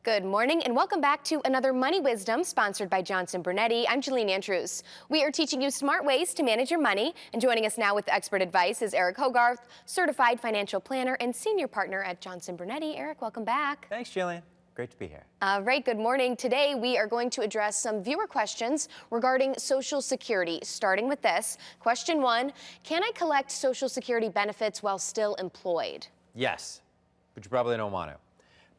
Good morning and welcome back to another Money Wisdom sponsored by Johnson Brunetti. I'm Jalene Andrews. We are teaching you smart ways to manage your money, and joining us now with expert advice is Eric Hogarth, certified financial planner and senior partner at Johnson Brunetti. Eric, welcome back. Thanks, Jillian. Great to be here. All right, good morning. Today we are going to address some viewer questions regarding Social Security, starting with this. Question 1, can I collect Social Security benefits while still employed? Yes, but you probably don't want to.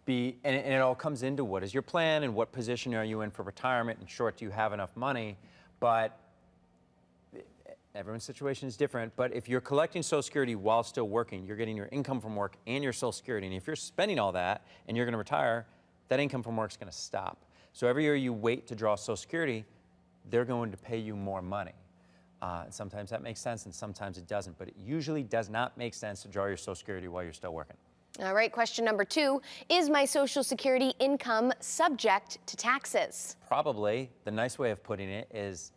And it all comes into what is your plan and what position are you in for retirement. In short, do you have enough money? But everyone's situation is different. But if you're collecting Social Security while still working, you're getting your income from work and your Social Security. And if you're spending all that and you're going to retire, that income from work is going to stop. So every year you wait to draw Social Security, they're going to pay you more money. Sometimes that makes sense and sometimes it doesn't. But it usually does not make sense to draw your Social Security while you're still working. All right, question number 2, is my Social Security income subject to taxes? Probably. The nice way of putting it is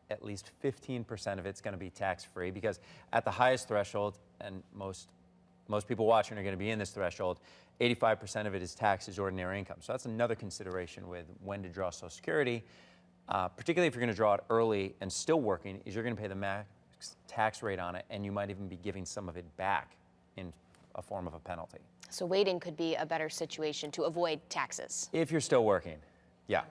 at least 15% of it's going to be tax-free, because at the highest threshold, and most people watching are going to be in this threshold, 85% of it is taxed as ordinary income. So that's another consideration with when to draw Social Security, particularly if you're going to draw it early and still working, is you're going to pay the max tax rate on it, and you might even be giving some of it back in a form of a penalty. So waiting could be a better situation to avoid taxes. If you're still working, yeah.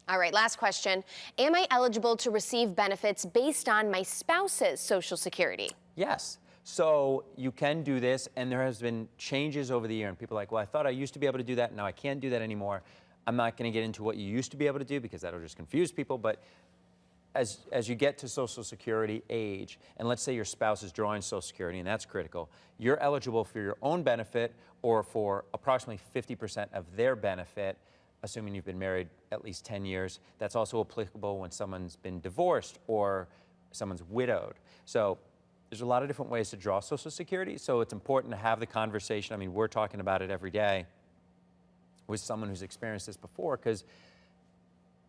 All right, last question. Am I eligible to receive benefits based on my spouse's Social Security? Yes. So you can do this, and there has been changes over the year, and people are like, well, I thought I used to be able to do that, now I can't do that anymore. I'm not going to get into what you used to be able to do because that'll just confuse people, but as you get to Social Security age, and let's say your spouse is drawing Social Security, and that's critical, you're eligible for your own benefit or for approximately 50% of their benefit, assuming you've been married at least 10 years. That's also applicable when someone's been divorced or someone's widowed. So there's a lot of different ways to draw Social Security, so it's important to have the conversation. I mean, we're talking about it every day with someone who's experienced this before, because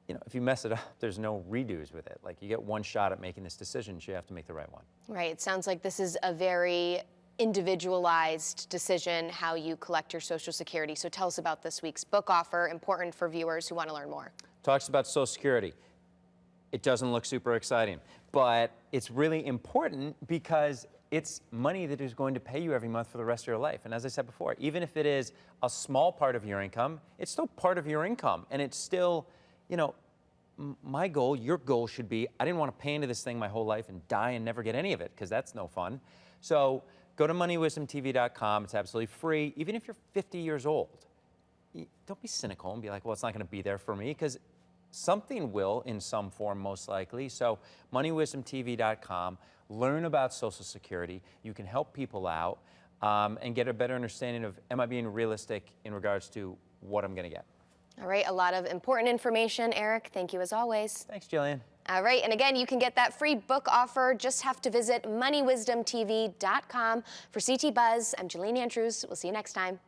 if you mess it up, there's no redos with it. Like, you get one shot at making this decision, so you have to make the right one. Right. It sounds like this is a very individualized decision, how you collect your Social Security. So tell us about this week's book offer, important for viewers who want to learn more. Talks about Social Security. It doesn't look super exciting, but it's really important because it's money that is going to pay you every month for the rest of your life. And as I said before, even if it is a small part of your income, it's still part of your income, and it's still, my goal, your goal should be, I didn't want to pay into this thing my whole life and die and never get any of it, because that's no fun. So go to moneywisdomtv.com. It's absolutely free. Even if you're 50 years old, don't be cynical and be like, well, it's not going to be there for me, because something will in some form, most likely. So moneywisdomtv.com. Learn about Social Security. You can help people out and get a better understanding of, am I being realistic in regards to what I'm going to get? All right, a lot of important information. Eric, thank you as always. Thanks, Jillian. All right, and again, you can get that free book offer. Just have to visit moneywisdomtv.com. For CT Buzz, I'm Jalene Andrews. We'll see you next time.